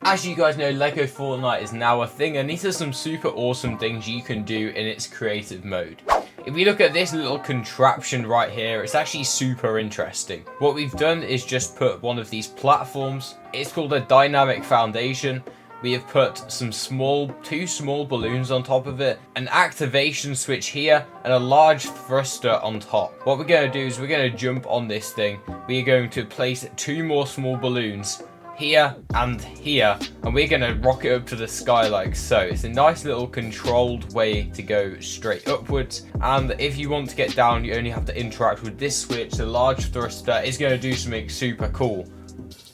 As you guys know, LEGO Fortnite is now a thing, and these are some super awesome things you can do in its creative mode. If we look at this little contraption right here, it's actually super interesting. What we've done is just put one of these platforms. It's called a dynamic foundation. We have put two small balloons on top of it, an activation switch here, and a large thruster on top. What we're going to do is we're going to jump on this thing. We are going to place 2 more small balloons here and here, and we're going to rocket up to the sky like so. It's a nice little controlled way to go straight upwards, and if you want to get down, you only have to interact with this switch. The large thruster is going to do something super cool.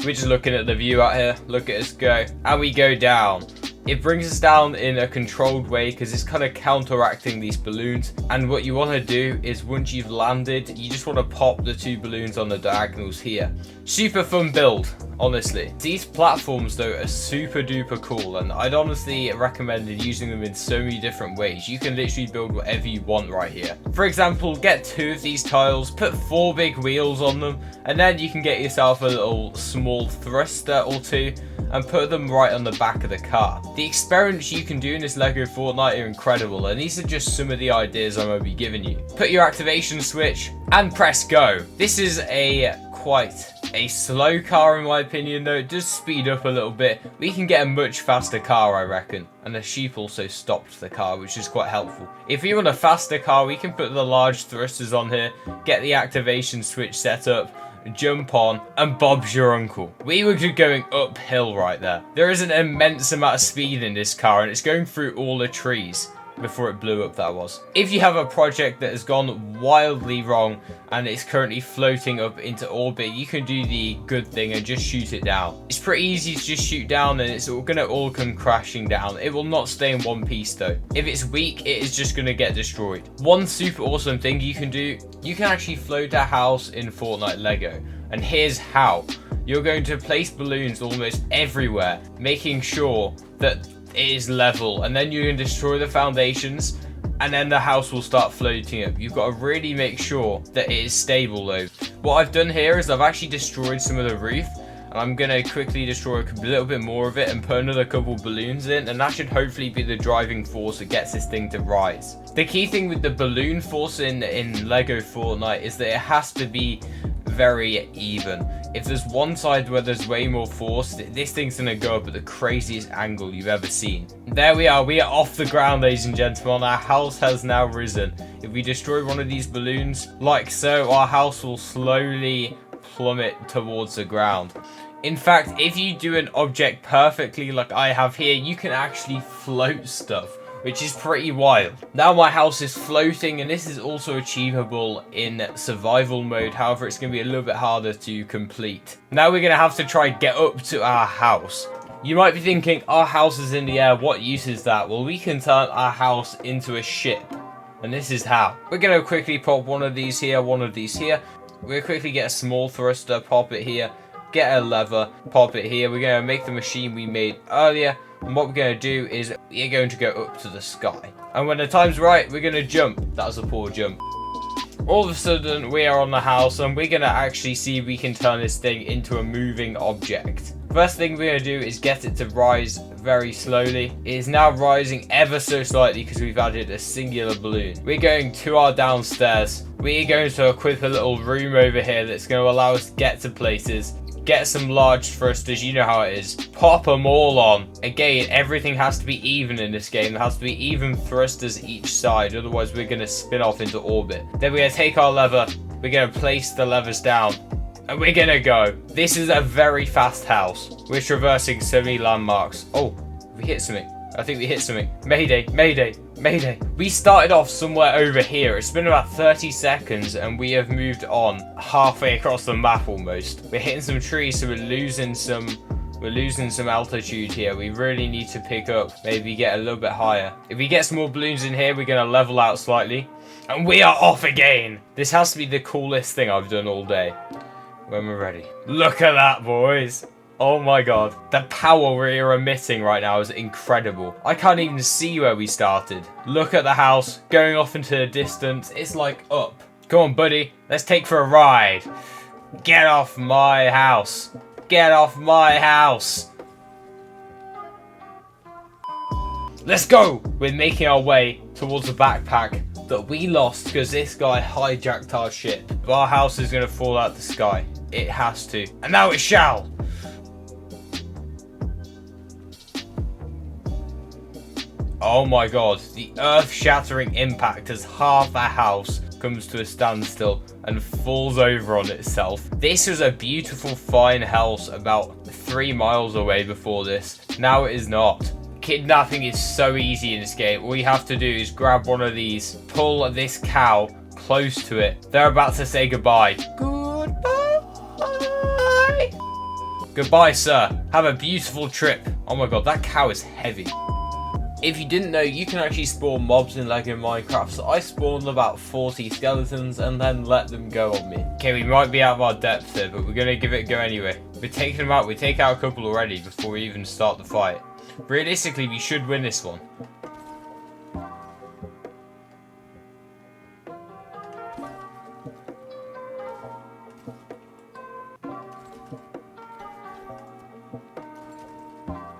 We're just looking at the view out here. Look at us go, and we go down. It brings us down in a controlled way because it's kind of counteracting these balloons. And what you want to do is once you've landed, you just want to pop the 2 balloons on the diagonals here. Super fun build, honestly. These platforms though are super duper cool, and I'd honestly recommend using them in so many different ways. You can literally build whatever you want right here. For example, get 2 of these tiles, put 4 big wheels on them, and then you can get yourself a little small thruster or 2 and put them right on the back of the car. The experiments you can do in this LEGO Fortnite are incredible, and these are just some of the ideas I'm going to be giving you. Put your activation switch and press go. This is quite a slow car in my opinion though. It does speed up a little bit. We can get a much faster car, I reckon. And the sheep also stopped the car, which is quite helpful. If we want a faster car, we can put the large thrusters on here, get the activation switch set up, jump on, and Bob's your uncle. We were going uphill right there. There is an immense amount of speed in this car, and it's going through all the trees. Before it blew up, that was. If you have a project that has gone wildly wrong and it's currently floating up into orbit, you can do the good thing and just shoot it down. It's pretty easy to just shoot down, and it's gonna all come crashing down. It will not stay in one piece though. If it's weak, it is just gonna get destroyed. One super awesome thing you can do, you can actually float a house in Fortnite Lego, and here's how. You're going to place balloons almost everywhere, making sure that it is level, and then you can destroy the foundations, and then the house will start floating up. You've got to really make sure that it is stable though. What I've done here is I've actually destroyed some of the roof, and I'm going to quickly destroy a little bit more of it and put another couple balloons in, and that should hopefully be the driving force that gets this thing to rise. The key thing with the balloon force in LEGO Fortnite is that it has to be very even. If there's one side where there's way more force, this thing's gonna go up at the craziest angle you've ever seen. There we are off the ground, ladies and gentlemen. Our house has now risen. If we destroy one of these balloons, like so, our house will slowly plummet towards the ground. In fact, if you do an object perfectly like I have here, you can actually float stuff, which is pretty wild. Now my house is floating, and this is also achievable in survival mode. However, it's going to be a little bit harder to complete. Now we're going to have to try get up to our house. You might be thinking, our house is in the air, what use is that? Well, we can turn our house into a ship, and this is how. We're going to quickly pop one of these here, one of these here. We'll quickly get a small thruster, pop it here, get a lever, pop it here. We're going to make the machine we made earlier. And what we're going to do is we're going to go up to the sky. And when the time's right, we're going to jump. That was a poor jump. All of a sudden, we are on the house, and we're going to actually see if we can turn this thing into a moving object. First thing we're going to do is get it to rise very slowly. It is now rising ever so slightly because we've added a singular balloon. We're going to our downstairs. We're going to equip a little room over here that's going to allow us to get to places. Get some large thrusters, you know how it is. Pop them all on. Again, everything has to be even in this game. There has to be even thrusters each side, otherwise we're going to spin off into orbit. Then we're going to take our lever, we're going to place the levers down, and we're going to go. This is a very fast house. We're traversing so many landmarks. Oh, we hit something. I think we hit something. Mayday, mayday, mayday. We started off somewhere over here. It's been about 30 seconds and we have moved on halfway across the map almost. We're hitting some trees, so we're losing some altitude here. We really need to pick up, maybe get a little bit higher. If we get some more balloons in here, we're going to level out slightly. And we are off again. This has to be the coolest thing I've done all day. When we're ready. Look at that, boys. Oh my god, the power we're emitting right now is incredible. I can't even see where we started. Look at the house going off into the distance. It's like up. Come on, buddy, let's take for a ride. Get off my house. Get off my house. Let's go! We're making our way towards the backpack that we lost because this guy hijacked our ship. Our house is going to fall out the sky. It has to. And now it shall! Oh my god, the earth-shattering impact as half the house comes to a standstill and falls over on itself. This was a beautiful, fine house about 3 miles away before this. Now it is not. Kidnapping is so easy in this game. All you have to do is grab one of these, pull this cow close to it. They're about to say goodbye. Goodbye! Goodbye, sir. Have a beautiful trip. Oh my god, that cow is heavy. If you didn't know, you can actually spawn mobs in LEGO Minecraft. So I spawned about 40 skeletons and then let them go on me. Okay, we might be out of our depth here, but we're going to give it a go anyway. We're taking them out. We take out a couple already before we even start the fight. Realistically, we should win this one.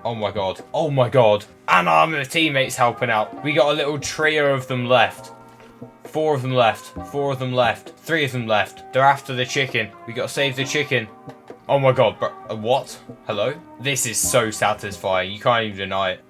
Oh my god. Oh my god. And our teammates helping out. We got a little trio of them left. 4 of them left. 4 of them left. 3 of them left. They're after the chicken. We got to save the chicken. Oh my god. What? Hello? This is so satisfying. You can't even deny it.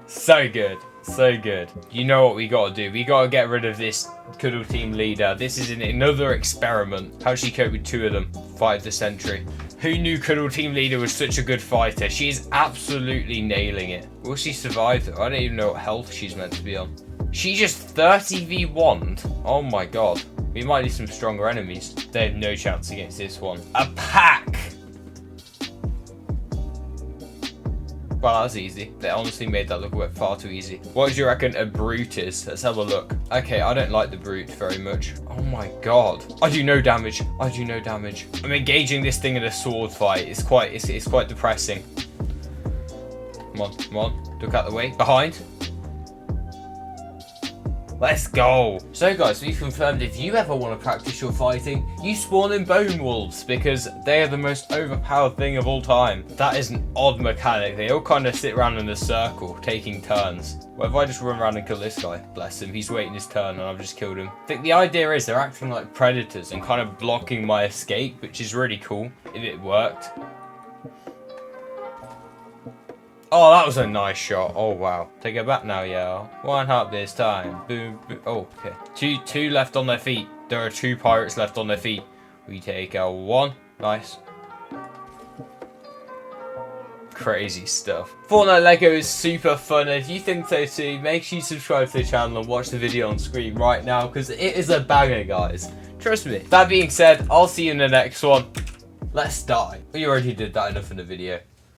So good. So good. You know what we gotta do. We gotta get rid of this Cuddle Team leader. This is another experiment. How she cope with 2 of them. Fight of the century. Who knew Cuddle Team leader was such a good fighter? She's absolutely nailing it. Will she survive though? I don't even know what health she's meant to be on. She just 30v1'd. Oh my god. We might need some stronger enemies. They have no chance against this one. A pack! Well, that was easy. They honestly made that look far too easy. What do you reckon a brute is? Let's have a look. Okay, I don't like the brute very much. Oh my god. I do no damage. I do no damage. I'm engaging this thing in a sword fight. It's quite depressing. Come on, come on. Look out the way. Behind. Let's go. So guys, we've confirmed if you ever want to practice your fighting, you spawn in bone wolves because they are the most overpowered thing of all time. That is an odd mechanic. They all kind of sit around in a circle, taking turns. What if I just run around and kill this guy? Bless him, he's waiting his turn and I've just killed him. I think the idea is they're acting like predators and kind of blocking my escape, which is really cool if it worked. Oh, that was a nice shot. Oh, wow. Take it back now, y'all. 1 heart this time. Boom, boom. Oh, okay. Two left on their feet. There are 2 pirates left on their feet. We take out 1. Nice. Crazy stuff. Fortnite LEGO is super fun. If you think so too, make sure you subscribe to the channel and watch the video on screen right now because it is a banger, guys. Trust me. That being said, I'll see you in the next one. Let's die. We already did that enough in the video.